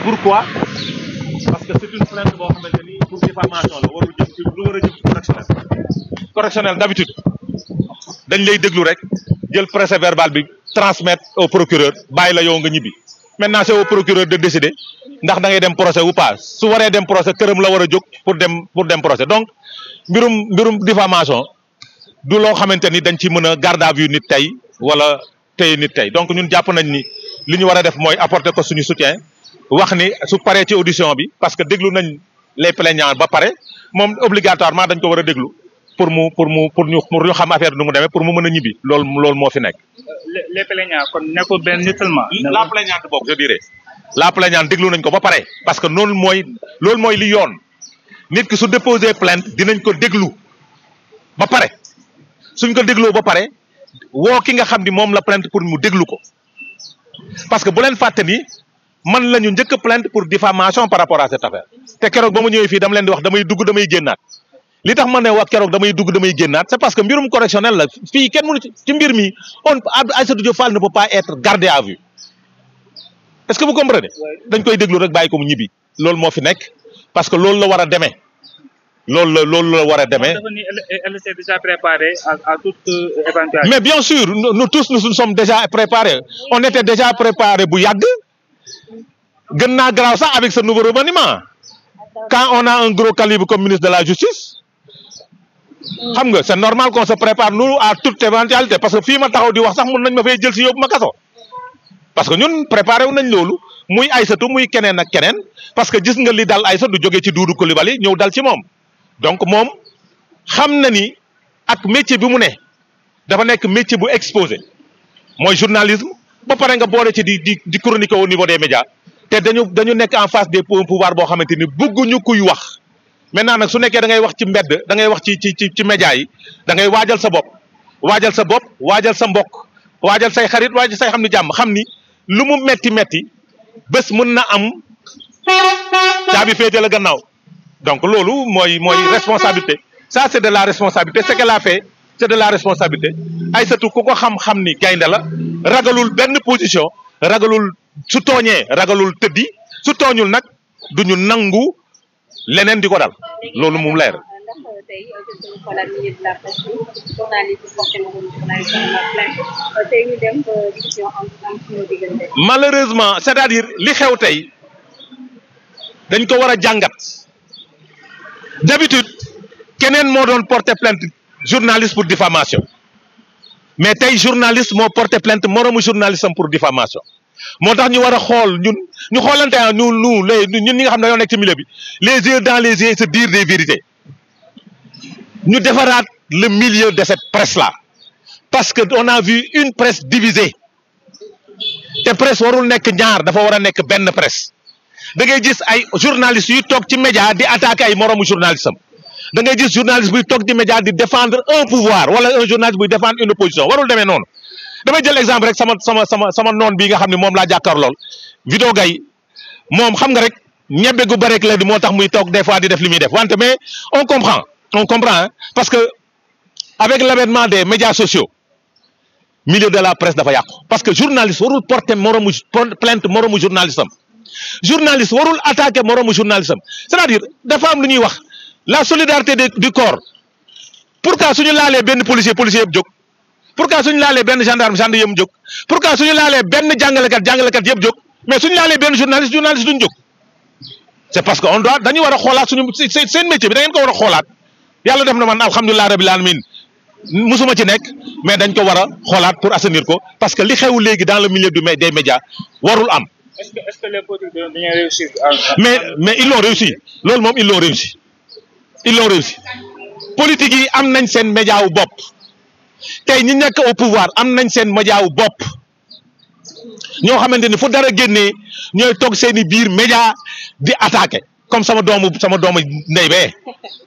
pourquoi parce que c'est une plainte boo xamante ni pour diffamation la warul jëm ci lu war a jëm ci correctionnel d'habitude dañ lay déglu rek jël procès verbal bi transmettre au procureur bàyyi la yow nga ñibbi maintenant c'est au procureur de décider ndax da ngay dem procès ou pas su waree dem procès këram la war a jóg pour dem procès donc mbirum diffamation du loo xamante ni dañ ci mën a garde à vue nit tey wala tey nit tey donc ñun jàpp nañ ni li ñu war a def mooy apporter ko suñu soutien wax ni su paree ci audition bi parce que déglu nañ les plaignants ba pare moom obligatoirement dañ ko war a déglu pour ñu xam affaire nu mu demee pour mu mën a ñibbi loolu moo fi nekk. les plaignants kon nekkul benn nit seulement. la plaignante bokk je dirais la plaignante déglu nañ ko ba pare parce que loolu mooy li yoon nit ki su déposer plainte dinañ ko déglu ba pare suñ ko dégloo ba pare woo ki nga xam ni moom la plainte pour mu déglu ko parce que bu leen fàtte ni man la ñu njëkk plainte pour diffamation par rapport à cette affaire te keroog ba ma ñëwee fii dama leen di wax damay dugg damay génnaat li tax ma ne wax keroog damay dugg damay génnaat c'est parce que mbirum correctionnel la fii kenn mënu ci mbir mi Aïssatou Diop Fall ne peut pas être gardé à vue est-ce que vous comprenez dañ koy déglu rek bàyyi ko mu ñibbi loolu moo fi nekk parce que loolu la war a demee loolu la war a demee. Elle s'est déjà préparée à toute éventualité. Mais bien sûr nous tous nous sommes déjà préparés on était déjà préparés bu yàgg gën naa garaaw sax avec ce nouveau remaniement quand on a un gros calibre comme ministre de la justice xam nga c'est normal qu'on se prépare nous à toute éventualité parce que fii ma taxaw di wax sax mun nañ ma fay jël si yóbbu ma kaso parce que ñun préparé wu nañ loolu muy Aïssatou muy keneen ak keneen parce que gis nga li dal Aïssatou du jógee ci Doudou Coulibaly ñëw dal ci moom donc moom xam na ni ak métier bi mu ne dafa nekk métier bu exposé mooy journalisme ba pare nga boole ci di chroniquer au niveau des médias te dañu nekk en face des pouvoirs boo xamante ni bëgguñu kuy wax maintenant nag su nekkee da ngay wax ci mbedd da ngay wax ci médias yi da ngay waajal sa bopp waajal sa mbokk waajal say xarit waajal say xam ni jàmm xam ni lu mu metti bés mën na am caabi féete la gannaaw donc loolu mooy responsabilité ça c'est de la responsabilité ce qu'elle a fait c'est de la responsabilité Aïssatou ku ko xam ni gaynde la ragalul benn position ragalul su tooñee ragalul tëddi su tooñul nag duñu nangu leneen di ko dal loolu moom leer. malheureusement c'est-à-dire li xew tey dañ ko war a jàngat d'habitude keneen moo doon porter plainte journaliste pour diffamation mais tey journaliste moo porter plainte moromu journaliste am pour diffamation moo tax ñu war a xool ñun ñu xoolante ñun ñi nga xam ne dañoo nekk ci milieu bi les yeux dans les yeux se dire des vérités ñu defaraat le milieu de cette presse là parce que on a vu une presse divisée te presse warul nekk ñaar dafa war a nekk benn presse da ngay gis ay journalistes yu toog ci média di attaquer ay moromu journaliste am da ngay gis journaliste buy toog ci média di défendre un pouvoir wala un journaliste buy défendre une opposition warul demee noonu damay jël exemple rek sama noon bii nga xam ne moom laa jàkkaar lool Vito Gaye moom xam nga rek ñebbe gu bare la di moo tax muy toog des fois di def li muy def wante mais on comprend hein parce que avec l'avènement des médias sociaux milieu de la presse dafa yàqu parce que journaliste warul porter plainte moromu journaliste am journaliste warul attaquer moromu journaliste am c'est-à-dire dafa am lu ñuy wax la solidarité du corps pourquoi suñu laalee benn policier yëpp jóg pourquoi suñu laalee benn gendarme yëpp jóg pourquoi suñu laalee benn jàngalekat yëpp jóg mais suñu laalee benn journaliste duñ jóg c'est parce que dañu war a xoolaat suñu seen métier bi da ngeen ko war a xoolaat yàlla def na man alhamdulilah rabbil alamin musuma ci nekk mais dañ ko war a xoolaat pour assainir ko parce que li xew léegi dans le milieu des médias warul am. Est-ce que les politiques dañoo réussir mais ils l'ont réussi loolu moom ils l'ont réussi politique yi am nañ seen média wu bopp tey ñi nekk au pouvoir am nañ seen média wu bopp ñoo xamante ni fu dara génnee ñooy toog seeni biir média di attaquer comme sama doomu ndey bee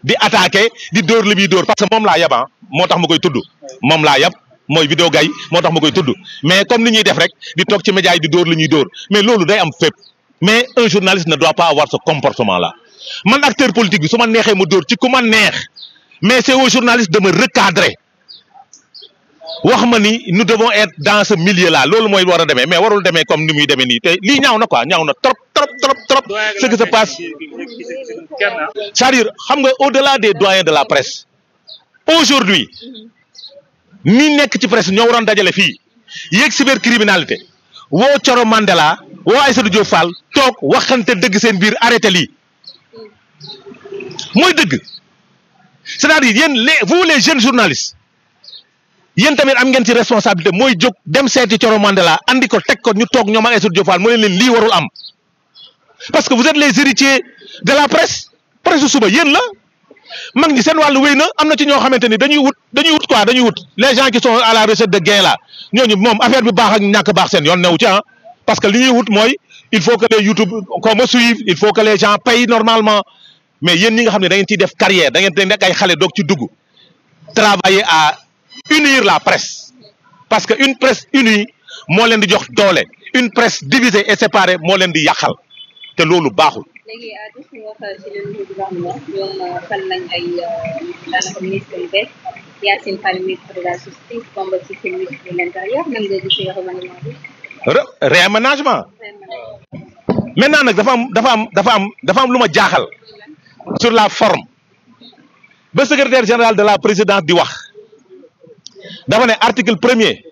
di attaquer di dóor li muy dóor parce que moom laa yab moo tax ma koy tudd moom laa yab mooy Vito Gaye moo tax ma koy tudd mais comme ni ñuy def rek di toog ci média yi di dóor li ñuy dóor mais loolu day am fépp mais un journaliste ne doit pas avoir ce comportement là man acteur politique bi su ma neexee ma dóor ci ku ma neex mais c'est au journaliste de me recadrer wax ma ni nous devons être dans ce milieu là loolu mooy war a demee mais warul demee comme ni muy demee nii te lii ñaaw na quoi ñaaw na trop ce qui se passe c'est-à-dire xam nga au-delà des doyens de la presse aujourd'hui ni nekk ci presse ñoo waroon dajale fii yéeg cybercriminalité woo Coro Mandela woo Aïssatou Diop Fall toog waxante dëgg seen biir arrêté lii mooy dëgg c'est-à-dire yéen vous les jeunes journalistes yéen tamit am ngeen ci responsabilité mooy jóg dem seeti Coro Mandela andi ko teg ko ñu toog ñoom ak Aïssatou Diop Fall mu leen lii warul am parce que vous êtes les héritiers de la presse suba yéen la mag ñi seen wàllu wéy na am na ci ñoo xamante ni dañuy wut les gens qui sont à la recherche de gain là ñooñu moom affaire bi baax ak ñàkk baax seen yoon newu ci parce que li ñuy wut mooy il faut que les YouTube qu'on me suive il faut que les gens payent normalement mais yéen ñi nga xam ne da ngeen ciy def carrière da ngeen nekk ay xale doog ci dugg travailler à unir la presse parce que une presse unie moo leen di jox doole une presse divisée et séparée moo leen di yàqal te loolu baaxul. léegi gis nga wax ci le nouveau gouvernement ñoom fal nañ ay daanaka ministre yu bees Yacine Fall ministre de la justice Bamba Cissé ministre de l'intérieur nan nga gisee remaniement bi. réaménagement. maintenant nag dafa am lu ma jaaxal sur la forme ba secrétaire général de la présidence di wax dafa ne article 1er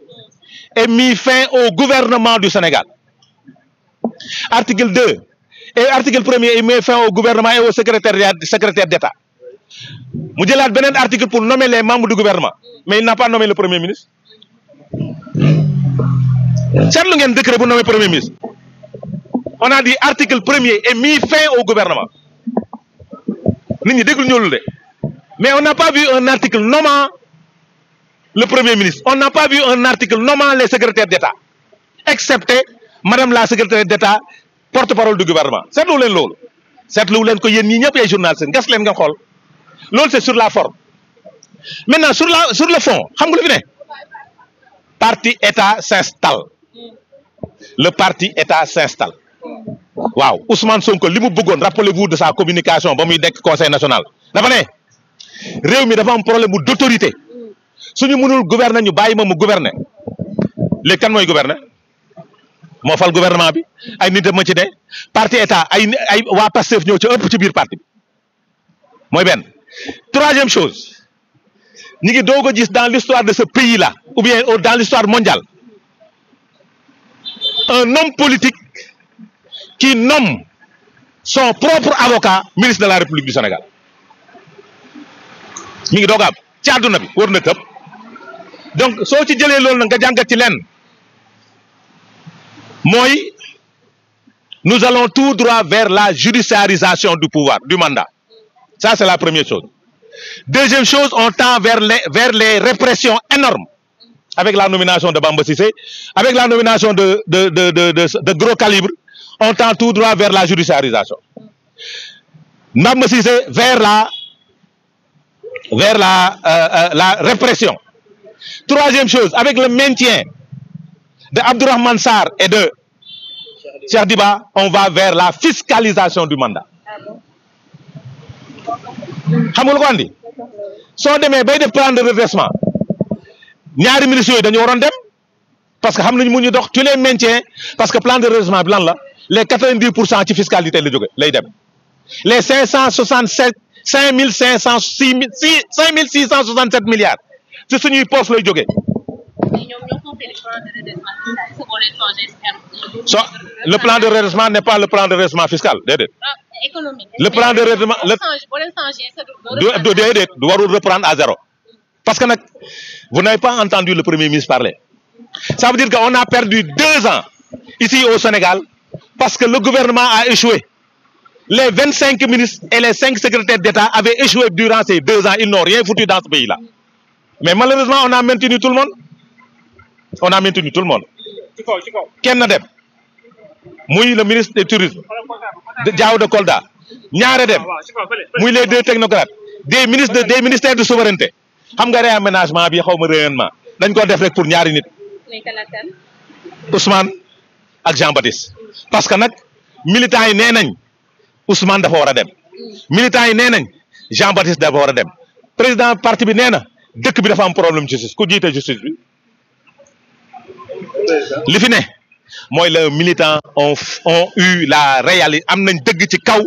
est mis fin au gouvernement du Sénégal article 2 et article 1er est mis fin au gouvernement et au secrétaire d'État mu jëlaat beneen article pour nommer les membres du gouvernement mais il n'a pas nommé le premier ministre seetlu ngeen décret bu nommé premier ministre on a dit article 1er est mis fin au gouvernement nit ñi déglu ñoolu de mais on n'a pas vu un article nommant le premier ministre on n'a pas vu un article nommant les secrétaires d'État excepté madame la secrétaire d'État porte-parole du gouvernement seetlu leen loolu seetlu leen ko yéen ñii ñëpp ay journalistes ngas leen nga xool loolu c'est sur la forme maintenant sur le fond xam nga lu fi ne parti état s'installe le parti état s'installe waaw Ousmane Sonko li mu bëggoon rappelez-vous de sa communication ba muy dekk conseil national dafa ne réew mi dafa am problème bu d'autorité suñu mënul gouverner ñu bàyyi ma mu gouverner léegi kan mooy gouverner moo fal gouvernement bi ay nit ma ci ne parti état ay waa Pastef ñëw ci ëpp ci biir parti bi mooy benn troisième chose ñi ngi doog a gis dans l'histoire de ce pays là ou bien dans l'histoire mondiale un homme politique qui nomme son propre avocat ministre de la République du Sénégal mi ngi doog a am ci àdduna bi war na këpp donc soo ci jëlee loolu nag nga jàngat ci lenn mooy nous allons tout droit vers la judiciarisation du pouvoir du mandat ça c'est la première chose deuxième chose on tend vers les répressions énormes avec la nomination de Bamba Cissé avec la nomination de gros calibre on tend tout droit vers la judiciarisation Bamba Cissé vers la répression troisième chose avec le maintien de Abdourahmane Sarr et de Cheikh Diba on va vers la fiscalisation du mandat xam nga lu ko andi soo demee bay def plan de redressement ñaari ministres yooyu dañu waroon dem parce que xam nañu mu ñu dox tu les maintiens parce que plan de redressement bi lan la les 90% ci fiscalité la jóge lay dem les 5667 milliards ci suñuy poste lay jóge le plan de redressement n'est pas le plan de redressement fiscal déedéet le plan de redressement déedéet du warul reprendre à zéro parce que nag vous n'avez pas entendu le premier ministre parler ça veut dire qu'on a perdu 2 ans ici au Sénégal parce que le gouvernement a échoué les 25 ministres et les 5 secrétaires d'État avaient échoué durant ces 2 ans ils n'ont rien foutu dans ce pays-là mais malheureusement on a maintenu tout le monde kenn dem muy le ministre du tourisme Diao de Kolda ñaare dem muy les 2 technocrates des ministères de souveraineté xam nga réaménagement bi xaw ma rayonnement dañ ko def rek pour ñaari nit Ousmane ak Jean-Baptiste parce que nag militants yi nee nañ Ousmane dafa war a dem militants yi nee nañ Jean-Baptiste dafa war a dem président parti bi nee na dëkk bi dafa am problème justice ku jiite justice bi président. li fi ne mooy le militant ont eu la réalité am nañ dëgg ci kaw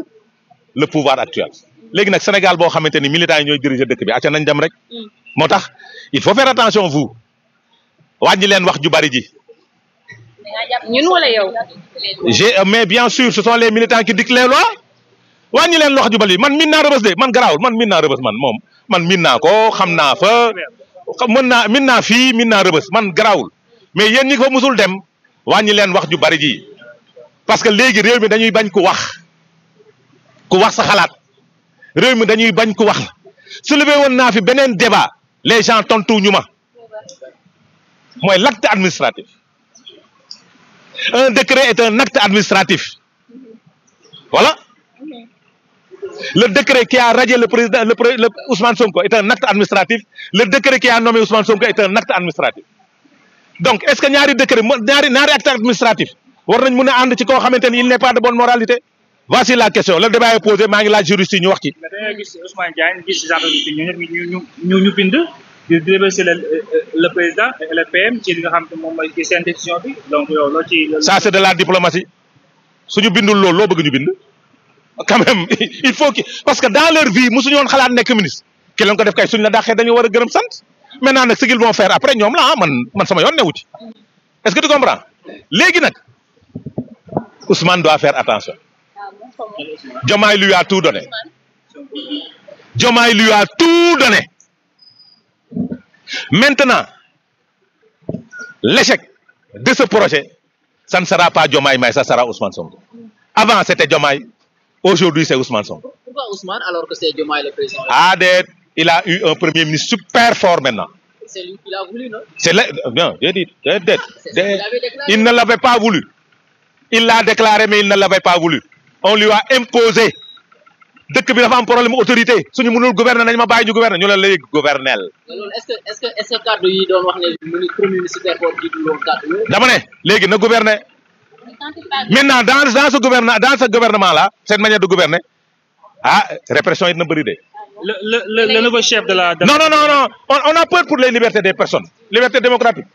le pouvoir actuel léegi nag Sénégal boo xamante ni militants yi ñooy diriger dëkk bi acca nañ dem rek moo tax il faut faire attention vous wàññi leen wax ju bari ji ñun wala yow. mais bien sûr ce sont les militants qui dictent les lois wàññi leen wax ju bari man min naa Rebeuss de man garaawul man min naa Rebeuss man moom man min naa ko xam naa fa min naa fii min naa Rebeuss man garaawul mais yéen ñi ko musul dem wàññi leen wax ju bari ji parce que léegi réew mi dañuy bañ ku wax sa xalaat réew mi dañuy bañ ku wax soulevé woon naa fi beneen débat les gens tontu ñu ma mooy l'acte administratif un décret est un acte administratif voilà le décret qui a radié le président le Ousmane Sonko est un acte administratif le décret qui a nommé Ousmane Sonko est un acte administratif donc est-ce que ñaari décret ñaari acte administratif war nañ mën a ànd ci koo xamante ni il n'est pas de bonne moralité voici la question le débat est posé maa ngi laaj juriste yi ñu wax ci. mais dañoo gis Ousmane Diagne gis gendarmerie ñu bind di remercier le président et le PM ci li nga xam ne moom mooy ci seen décision bi donc yow loo ci. ça c'est de la diplomatie suñu bindul loolu loo bëgg ñu bind. quand même il faut que parce que dans leur vie mosuñu woon xalaat nekk ministre ki leen ko def kay suñ la dàqee dañu war a gërëm sant maintenant nag ce qu'ils vont faire après ñoom la man sama yoon newu ci est-ce que tu comprends léegi nag Ousmane doit faire attention. Diomaye lui a tout donné. Diomaye lui a tout donné. Maintenant, l'échec de ce projet, ça ne sera pas Diomaye, mais ça sera Ousmane Sonko. Avant, c'était Diomaye. Aujourd'hui, c'est Ousmane Sonko. Pourquoi Ousmane alors que c'est Diomaye le président? Il a eu un premier ministre super fort maintenant. C'est lui qui l'a voulu, non? Non, j'ai dit. Il ne l'avait pas voulu. Il l'a déclaré, mais il ne l'avait pas voulu. On lui a imposé. Dëkk bi dafa am problème autorité suñu mënul gouverner nañ ma bàyyi ñu gouverner ñu la lay gouverner. est-ce que cadre yi doon wax ne premier ministre super fort jiitu loolu cadre yooyu. dama ne léegi na gouverner. Maintenant dans ce gouvernement là cette manière de gouverner répression yi dina bëri de. le nouveau chef de la. non on a peur pour les libertés des personnes liberté démocratique.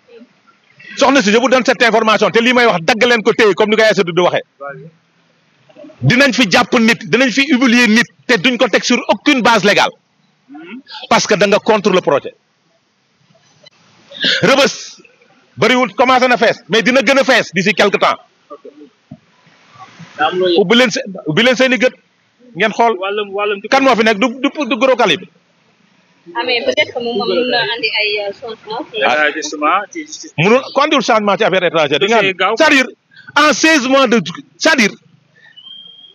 soxna si je vous donne cette information te lii may wax dagg leen ko téye comme ni ko Aïssatou di waxee. dinañ fi jàpp nit dinañ fi humilier nit te duñ ko teg sur aucune base légale parce que da nga contre le projet. Rebeuss bëriwul commencé na fees mais dina gën a fees d'ici quelque temps. ubbi leen seen i gët ngeen xool kan moo fi nekk du gros calibre. mais peut-être que moom mën na andi ay changement. mënul ko andiwul changement ci affaire étrangère. di nga c'est-à-dire en 16 mois de c'est-à-dire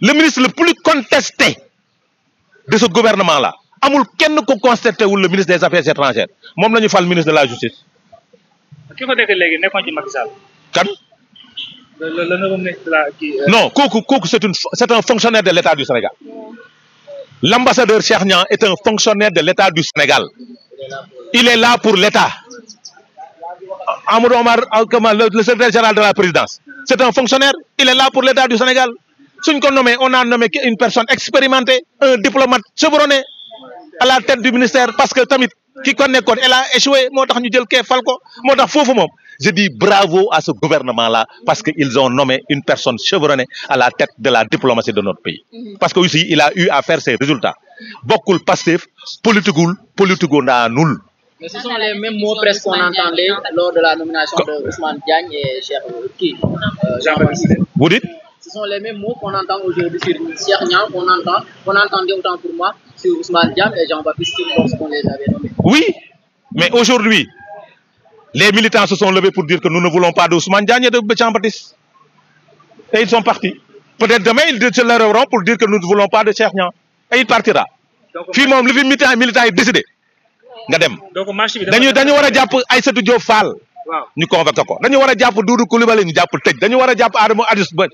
le ministre le plus contesté de ce gouvernement là amul kenn ko contesté wul le ministre des affaires étrangères moom la ñu fal ministre de la justice. ki ko nekk léegi nekkoon ci Macky Sall. kan. le nouveau ministre de la kii. non kooku c'est un fonctionnaire de l'État du Sénégal. L'ambassadeur Cheikh Niang est un fonctionnaire de l'État du Sénégal. Il est là pour l'État. Amadou Omar le secrétaire général de la présidence c'est un fonctionnaire il est là pour l'État du Sénégal. suñ ko nommé on a nommé une personne expérimentée un diplomate chevronné à la tête du ministère parce que tamit ki ko nekkoon elle a échoué moo tax ñu jël kee fal ko moo tax foofu moom je dis bravo à ce gouvernement là parce que ils ont nommé une personne chevronnée à la tête de la diplomatie de notre pays parce que aussi il a eu à faire ses résultats bokkul Pastef politiqueul naanul. Mais ce sont les mêmes mots presque qu'on entendait lors de la nomination de Ousmane Diagne et Cheikh Jean-Baptiste. Vous dites? Ce sont les mêmes mots qu'on entend aujourd'hui sur Cheikh Niang, qu'on entendait autant pour moi sur Ousmane Diagne et Jean-Baptiste lorsqu'on les avait nommés. Oui, mais aujourd'hui, les militants se sont levés pour dire que nous ne voulons pas d'Ousmane Diagne et de Jean-Baptiste. Et ils sont partis. Peut-être demain, ils se lèveront pour dire que nous ne voulons pas de Cheikh Niang. Et il partira. Puis moom li fi militant yi décidé nga dem. donc marché bi dañu war a jàpp Aïssatou Diop Fall. waaw ñu convoqué ko dañu war a jàpp Doudou Coulibaly ñu jàpp tëj dañu war a jàpp Adama Adus ba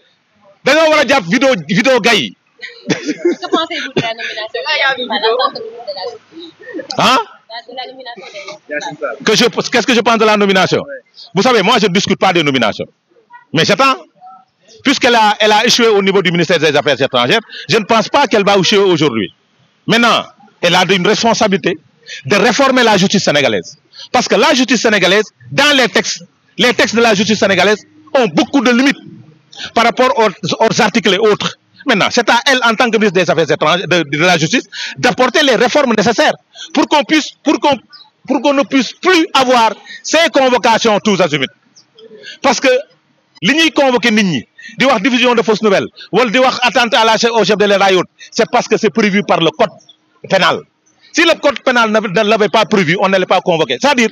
dañoo war a jàpp vidéo gay. Que pensez-vous de la nomination Qu'est-ce que je pense de la nomination? Vous savez, moi je ne discute pas des nominations. Mais j'attends. Puisqu'elle a échoué au niveau du ministère des Affaires étrangères, je ne pense pas qu'elle va échouer aujourd'hui. Maintenant, elle a une responsabilité de réformer la justice sénégalaise. Parce que la justice sénégalaise, dans les textes, les textes de la justice sénégalaise ont beaucoup de limites par rapport aux articles et autres. Maintenant, c'est à elle, en tant que ministre des Affaires étrangères, de la Justice, d'apporter les réformes nécessaires pour qu'on ne puisse plus avoir ces convocations tous azimuts. Parce que li ñuy convoqué nit ñi di wax diffusion de fausses nouvelles wala di wax attentat au chef de l'État, c'est parce que c'est prévu par le code pénal. Si le code pénal ne l'avait pas prévu, on n'allait pas convoquer. C'est-à-dire,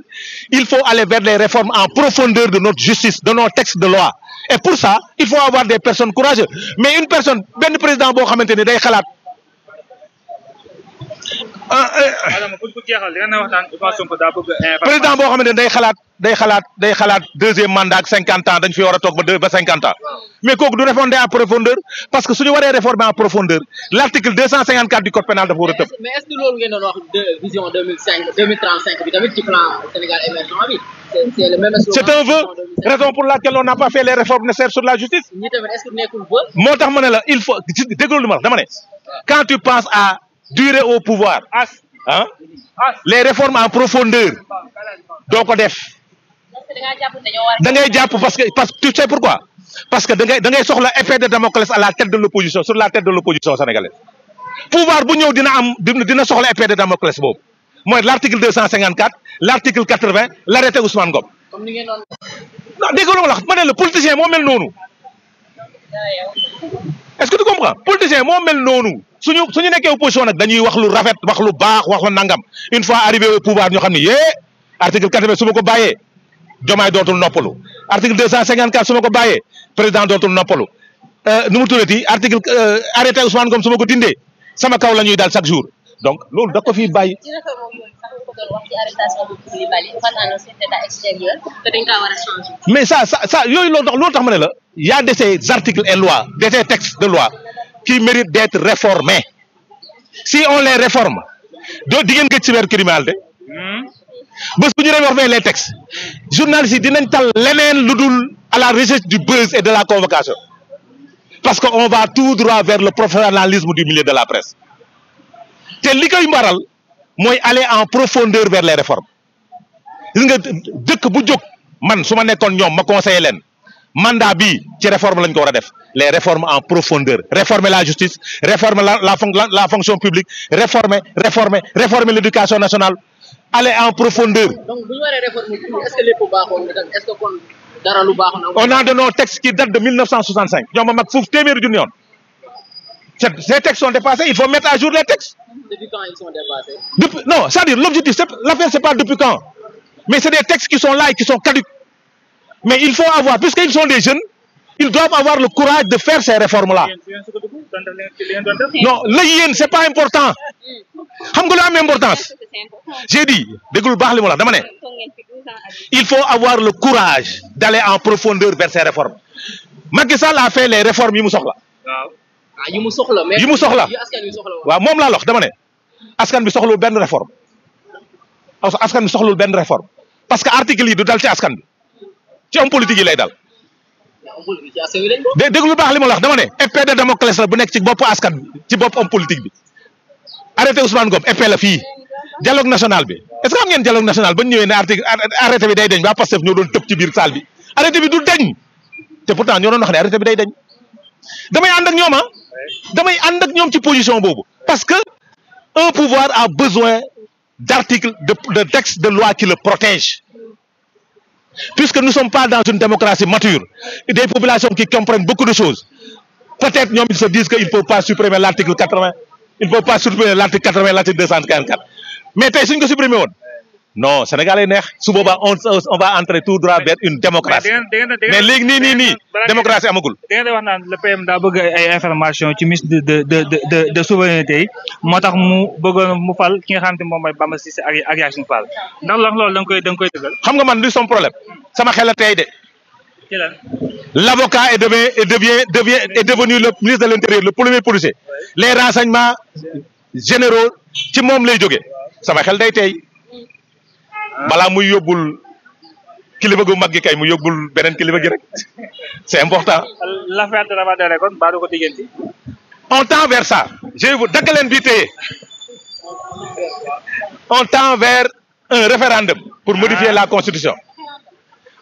il faut aller vers des réformes en profondeur de notre justice, de nos textes de loi. Et pour ça, il faut avoir des personnes courageuses. Mais une personne, ben président boo xamante ni day xalaat. Président boo xamante ni day xalaat deuxième mandat ak 50 ans dañ fi war a toog ba 50 ans. Mais kooku du réformer en profondeur parce que suñu waree réformer en profondeur l'article 254 du code pénal dafa war a tëb. Mais est-ce que loolu ngeen doon wax de vision 2035 bi tamit ci plan Sénégal émergent bi c'est le même slogan. C'est un vœu, raison pour laquelle on n'a pas fait les réformes nécessaires sur la justice. ñi tamit est-ce que nekkul vœu. moo tax ma ne la il faut déglu lu ma dama ne quand tu penses à durer au pouvoir hein les réformes en profondeur doo ko def. da ngay jàpp parce que tu sais pourquoi parce que da ngay soxla épée de Damoclès à la tête de l'opposition sur la tête de l'opposition sénégalaise pouvoir bu ñëw dina soxla épée de Damoclès boobu mooy l'article 254 l'article 80 l'arrêté Ousmane Ngom. comme ni ngeen doon. non dégg nga ma ne la politicien moo mel noonu est-ce que tu comprends politicien moo mel noonu suñu nekkee opposition nag dañuy wax lu rafet wax lu baax wax lu nangam une fois arrivé au pouvoir ñoo xam ne article 80 su ma ko bàyyee Diomaye dootul noppalu article 254 su ma ko bàyyee président dootul noppalu nu mu tuddati article arrêté Ousmane Ngom su ma ko dindee sama kaw la ñuy daal chaque jour donc loolu da ko fi bàyyi. mais ça yooyu loolu tax ma ne la y a de ces articles et lois de ces textes de loi qui méritent d'être réformés si on les réforme di ngeen gëj cybercriminalité bés bu ñu réformer les textes journalistes yi dinañ tal leneen lu dul à la recherche du buzz et de la convocation parce que on va tout droit vers le professionnalisme du milieu de la presse te li koy mbaral mooy aller en profondeur vers les réformes gis nga dëkk bu jóg man su ma nekkoon ñoom ma conseiller leen mandat bi ci réforme lañ ko war a def les réformes en profondeur réformer la justice réformer la fonction publique réformer l'éducation nationale aller en profondeur. donc bu ñu waree réformer est-ce que lépp baaxoon est-ce que kon dara lu baaxoon. on a de nos textes qui datent de 1965 ñoom mag foofu téeméeri junni yoon ces textes sont dépassés il faut mettre à jour les textes. Depuis quand ils sont dépassés? Non, c'est-à-dire l'objectif, l'affaire c'est pas depuis quand, mais c'est des textes qui sont là et qui sont caducs. Mais il faut avoir, puisqu'ils sont des jeunes, ils doivent avoir le courage de faire ces réformes-là. Non, le yéen c'est pas important. Xam nga lu am importance. J'ai dit, déglu baax li ma la dama ne. Il faut avoir le courage d'aller en profondeur vers ces réformes. Macky Sall a fait les réformes yi mu soxla. yi mu soxla mais yi mu soxla waaw moom laa wax dama ne askan bi soxlul benn réforme askan bi soxlul benn réforme parce que article yi du dal ci askan bi ci homme politique yi lay dal. déglu baax li ma la wax dama ne épée de Damoclès la bu nekk ci bopp askan bi ci bopp homme politique bi arrêté Ousmane Ngom épée la fii dialogue national bi est-ce que xam ngeen dialogue national ba ñu ñëwee ne article arrêté bi day deñ ba Pastef ñoo doon tëb ci biir salle bi arrêté bi du deñ te pourtant ñoo doon wax ne arrêté bi day deñ damay ànd ak ñoom damay ànd ak ñoom ci position boobu parce que un pouvoir a besoin d'articles de textes de loi qui le protègent puisque nous sommes pas dans une démocratie mature des populations qui comprennent beaucoup de choses peut-être ñoom ils se disent que il faut pas supprimer l'article 80 il faut pas supprimer l'article 80 l'article 244 mais tey suñ ko supprimer woon non Sénégal ay neex su boobaa on va entrer tout droit vers une démocratie mais léegi nii démocratie amagul. da ngeen di wax naan le PM daa bëgg ay information ci ministre de souveraineté yi moo tax mu bëggoon mu fal ki nga xam te moom mooy Bamba Cissé ak Yacine Fall ndax loolu da nga koy dëggal. xam nga man li son problème sama xel a tey de. ci lan. L'avocat est devenu le ministre de l'Intérieur le premier policier les renseignements généraux ci moom lay jógee sama xel day tey. balaa muy yóbbul kilifa gu mag gi kay mu yóbbul beneen kilifa gi rek c'est important. l'affaire de Rabadere kon baa du ko diggante. on tend vers ça je vous dagg leen bii téye on tend vers un référendum pour modifier la constitution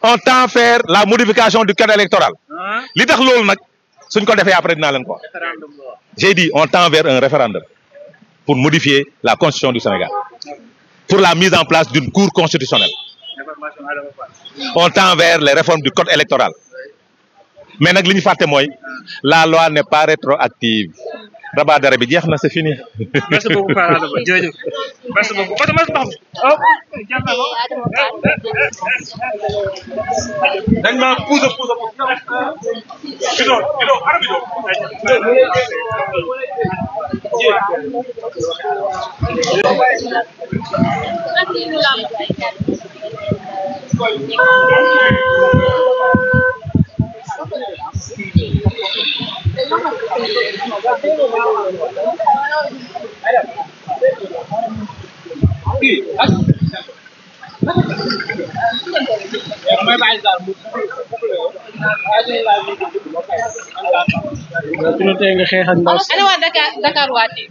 on tend faire la modification du code électoral li tax loolu nag suñ ko defee après dinaa leen ko j'ai dit on tend vers un référendum pour modifier la constitution du Sénégal pour la mise en place d'une cour constitutionnelle on tend vers les réformes du code électoral mais nag li ñu fàtte mooy la loi n'est pas rétroactive rabat d'arrêt bi jeex na c'est fini. Merci beaucoup Paa Adama jërëjëf merci beaucoup dañ ma pousse Dakar waate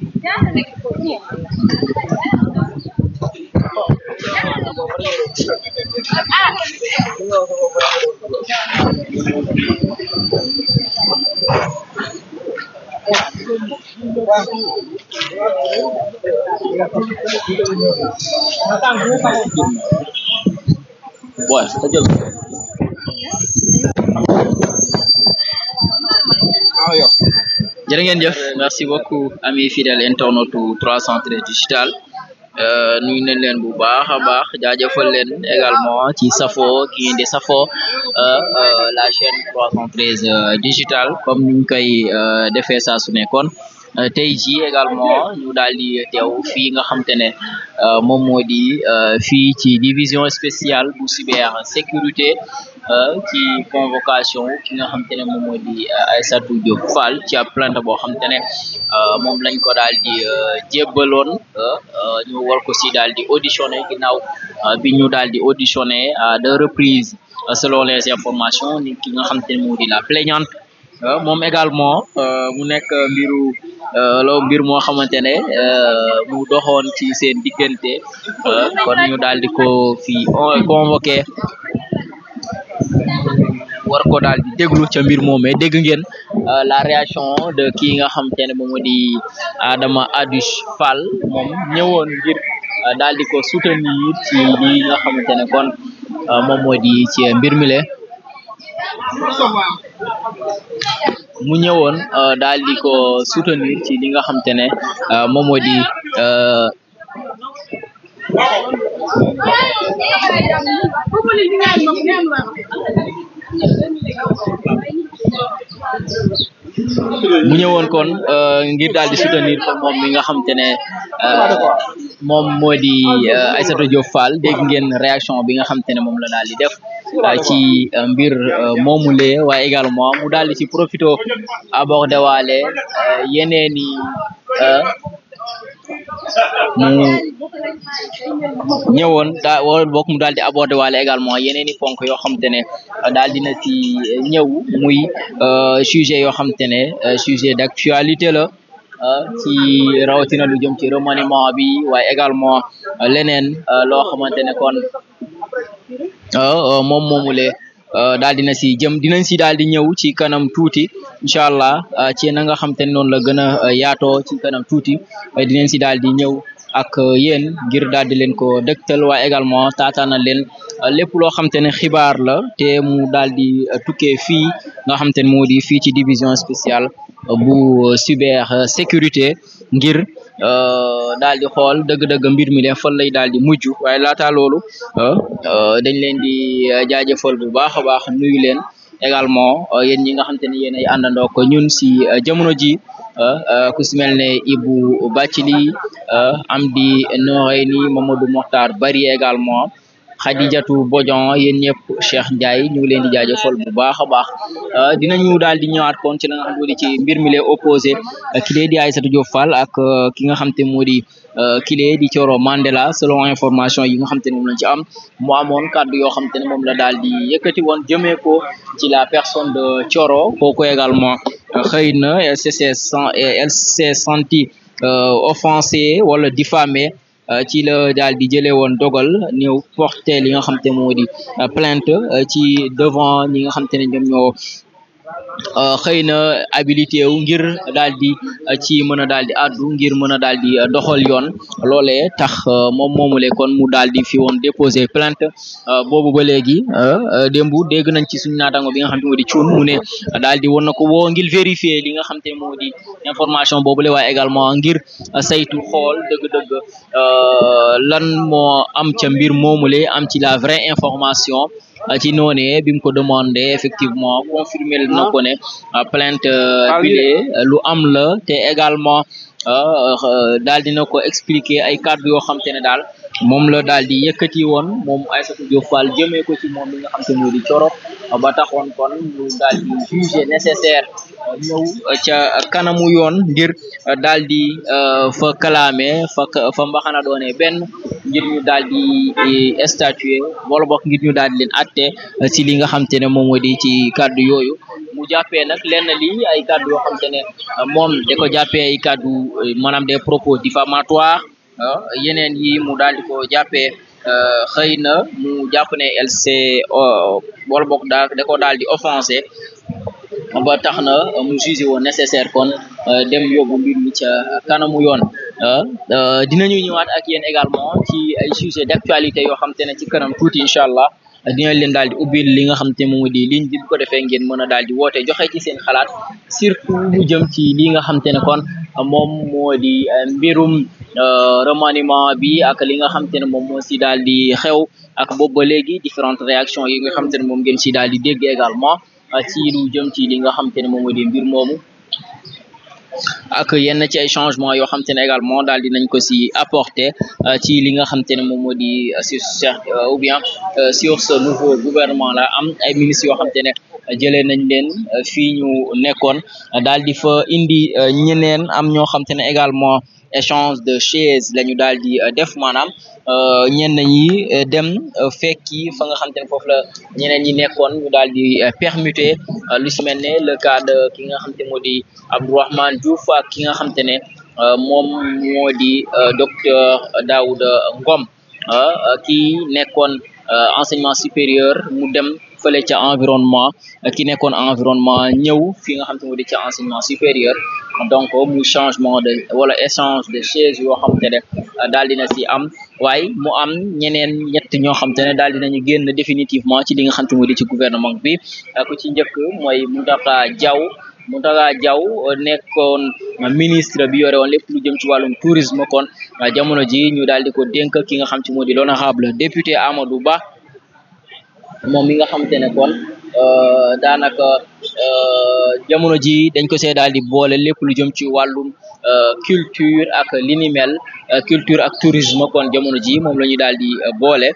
jërë ngeen jëf merci beaucoup amis fidèles internautes 313 digital nuyu nañ leen bu baax a baax jaajëfal leen également ci safo ki ngeen di safo la chaîne 313 digital comme niñ koy defee saa su nekkoon tey jii également ñu daal di teew fii nga xam te ne moom moo di fii ci division spéciale bu cyber sécurité ci convocation ki nga xam te ne moom moo di Aïssatou Diop Fall ci ab plainte boo xam te ne moom lañ ko daal di jébbaloon ñu war ko si daal di auditionné ginnaaw bi ñu daal di auditionné à deux reprises selon les informations ni ki nga xam te ne moo di la plaignante moom également mu nekk mbir moo xamante ne mu doxoon ci seen diggante kon ñu daal di ko fi convoqué war ko daal di déglu ca mbir moomee dégg ngeen la réaction de kii nga xamante ne moom moo di Adama Adouche Fall moom ñëwoon ngir daal di ko soutenir ci li nga xamante ne kon moom moo di ci mbir mi le mu ñëwoon daal di ko soutenir ci li nga xamante ne moom moo di mu ñëwoon kon ngir daal di soutenir ko moom mi nga xamante ne moom moo di Aïssatou Diop Fall dégg ngeen réaction bi nga xamante ne moom la daal di def ci mbir moomule waaye également mu daal di ci profito aborder waale yeneeni mu ñëwoon wala bokk mu daal di aborder waale également yeneen i ponk yoo xamante ne daal dina ci ñëw muy sujet yoo xamante ne sujet d'actualité la ci rawatina lu jëm ci remaniement bi waaye également leneen loo xamante ne kon moom moomule daal dina si jëm dinañ si daal di ñëw ci kanam tuuti incha allah ci na nga xamante ne noonu la gën a yaatoo ci kanam tuuti dinañ si daal di ñëw ak yéen ngir daal di leen ko dëgtal waaye également taataana leen lépp loo xamante ne xibaar la te mu daal di tukkee fii nga xamante ne moo di fii ci division spéciale bu cyber sécurité ngir daal di xool dëgg-dëgg mbir mi leen fan lay daal di mujj waaye laata loolu dañ leen di jaajëfal bu baax a baax nuyu leen également yéen ñi nga xamante ne yéen ay àndandoo ko ñun si jamono ji ku si mel ne Ibou Bathily Amdi Noreyni Mamadou Mokhtar Bari également Khadijatou Bodian yéen ñëpp Cheikh Ndiaye ñu ngi leen di jaajëfal bu baax a baax dinañu daal di ñëwaat kon ci la nga xam ne ci mbir mi lay opposé ki lee di Aïssatou Diop Fall ak ki nga xam te moo di ki lee di Thioro Mandela selon information yi nga xam te ne moom lañ ci am mu amoon kàddu yoo xam te ne moom la daal di yëkkati woon jëmee ko ci la personne de Thioro kooku également xëy na elle s'est senti offensée wala diffamée ci la daal di jëlee woon dogal ñëw porter li nga xam te moo di plainte ci devant ñi nga xam te ne ñoom ñoo xëy na habilité wu ngir daal di ci mën a daal di addu ngir mën a daal di doxal yoon loolee tax moom moomule kon mu daal di fi woon déposer plainte boobu ba léegi démb dégg nañ ci suñu naataango bi nga xam te moo di cuun mu ne daal di woon na ko woo ngir vérifier li nga xam te moo di information boobule waaye également ngir saytu xool dëgg-dëgg lan moo am ca mbir moomule am ci la vraie information ci noonee bi mu ko demandé effectivement confirmer na ko ne plainte bile lu am la te également daal dina ko expliquer ay kàddu yoo xam te ne daal moom la daal di yëkkati woon moom Aïssatou Diop Fall jëmee ko ci moom li nga xam te moo di Coro ba taxoon kon mu daal di jugé nécessaire ñëw ca kanamu yoon ngir daal di fa kalaame fa mbaxana doone benn ngir ñu daal di statuer wala bokk ngir ñu daal di leen atte ci li nga xam te ne moom moo di ci kàddu yooyu mu jàppee nag lenn li ay kàddu yoo xam te ne moom da ko jàppee ay kàddu maanaam des propos diffamatoires yeneen yi mu daal di ko jàppee xëy na mu jàpp ne elle s'est wala bokk da ko daal di offensé ba tax na mu jugé woon nécessaire kon dem yóbbu mbir mi ca kanamu yoon dinañu ñëwaat ak yéen également ci ay sujets d'actualité yoo xam te ne ci kanam tuuti incha allah dinañ leen daal di ubbil li nga xam te moom di ligne bi bu ko defee ngeen mën a daal di woote joxe ci seen xalaat surtout lu jëm ci li nga xam te ne kon moom moo di mbirum remaniement bi ak li nga xam te ne moom moo si daal di xew ak boobu ba léegi différentes réactions yi nga xam te ne moom ngeen si daal di dégg également ci lu jëm ci li nga xam te ne moom moo di mbir moomu ak yenn ci ay changements yoo xam te ne également daal dinañ ko si apporter ci li nga xam te ne moom moo di ou bien sur ce nouveau gouvernement là am ay ministres yoo xam te ne jëlee nañ leen fii ñu nekkoon daal di fa indi ñeneen am ñoo xam te ne également échange de chaises la ñu daal di def maanaam ñenn ñi dem fekki fa nga xam te ne foofu la ñeneen ñi nekkoon ñu daal di permuter lu si mel ne le cas de ki nga xam te moo di Abdourahmane Diouf ak ki nga xam te ne moom moo di docteur Daouda Ngom ki nekkoon enseignement supérieur mu dem fële ca environnement ki nekkoon environnement ñëw fi nga xam te moo di ca enseignement supérieur donc mu changement de wala échange de chaise yoo xam te ne daal dina si am waaye mu am ñeneen ñett ñoo xam te ne daal dinañu génn définitivement ci li nga xam te moo di ci gouvernement bi ku ci njëkk mooy Mountaga Diaw nekkoon ministre bi yore woon lépp lu jëm ci wàllum tourisme kon jamono ji ñu daal di ko dénk ki nga xam te moo di l'honorable député Amadou Ba moom mi nga xam te ne kon daanaka jamono ji dañ ko see daal di boole lépp lu jëm ci wàllum culture ak li ni mel culture ak tourisme kon jamono ji moom la ñu daal di boole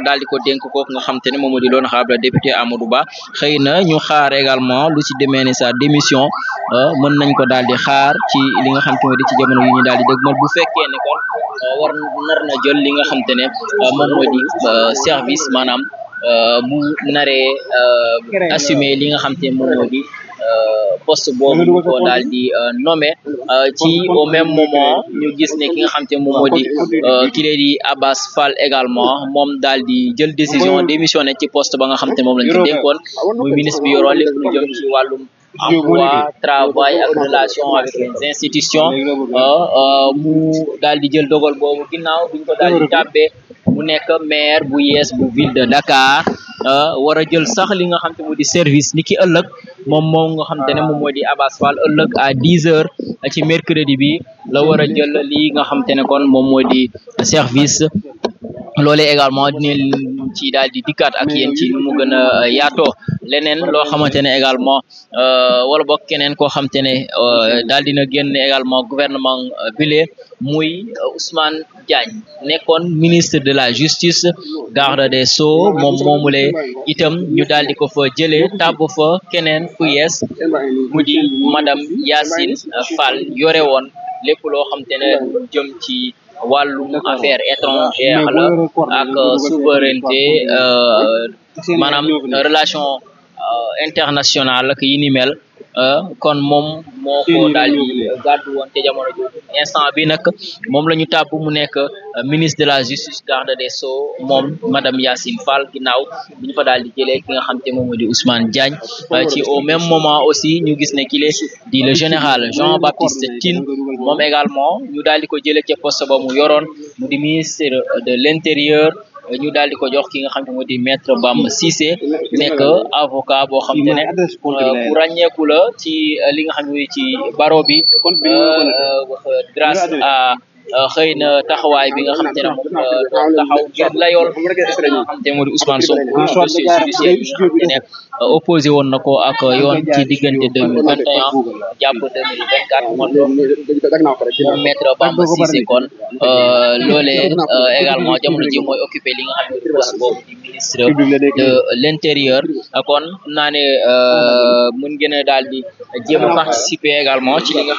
daal di ko dénk kooku nga xam te ne moom moo di l'honorable député Amadou Ba xëy na ñu xaar également lu ci demee ne sa démission mën nañ ko daal di xaar ci li nga xam te moo di ci jamono yi ñu daal di dëgmal bu fekkee ne kon war nar na jël li nga xam te ne moom moo di service maanaam bu naree assumer li nga xam te moom moo di poste boobu ñu ko daal di nommé ci au même moment ñu gis ne ki nga xam te moom moo di ki lee di Abass Fall également moom daal di jël décision démissionné ci poste ba nga xam te moom lañ ko dénkoon muy ministre bi yoroon lépp lu jëm ci wàllum emploi travail ak relation avec les institutions mu daal di jël dogal boobu ginnaaw biñ ko daal di tàbbee mu nekk maire bu yees bu ville de Dakar war a jël sax li nga xam te moo di service ni ki ëllëg moom nga xam te ne moom moo di Abass Fall ëllëg à 10 heures ci mercredi bi la war a jël lii nga xam te ne kon moom moo di service loolee également dinañ ci daal di dikkaat ak yéen ci nu mu gën a yaatoo leneen loo xamante ne également wala boog keneen koo xamante ne daal dina génn également gouvernement bile muy Ousmane Diagne nekkoon ministre de la justice garde des sceaux moom moomule itam ñu daal di ko fa jëlee tàbb fa keneen ku yees mu di madame Yacine Fall yore woon lépp loo xamante ne jëm ci wàllum affaire étrangère la ak souveraineté maanaam relation internationale ak yi ni mel kon moom moo ko daal di gàddu woon te jamono jooju instant bi nag moom la ñu tàbb mu nekk ministre de la justice garde des sceaux moom madame Yacine Fall ginnaaw bi ñu fa daal di jëlee ki nga xam te moom moo di Ousmane Diagne ci au même moment aussi ñu gis ne kile di le général Jean-Baptiste Tine moom également ñu daal di ko jëlee ca poste ba mu yoroon mu di ministre de l'intérieur ñu daal di ko jox ki nga xam te moo di maître Bamba Cissé nekk avocat boo xam te ne ku ràññeeku la ci li nga xam ne ci baro bi grâce à xëy na taxawaay bi nga xam te ne moom taxaw ngir layool nga xam te moo di Ousmane Sonko dossier judiciaire bi nga xam te ne opposé woon na ko ak yoon ci diggante 2021 jàpp 2024 moom maître Bamba Cissé kon loolee également jamono ji mooy occupé li nga xam ne poste boobu di ministre de l'intérieur kon naa ne mën ngeen a daal di jéem a participer également ci li nga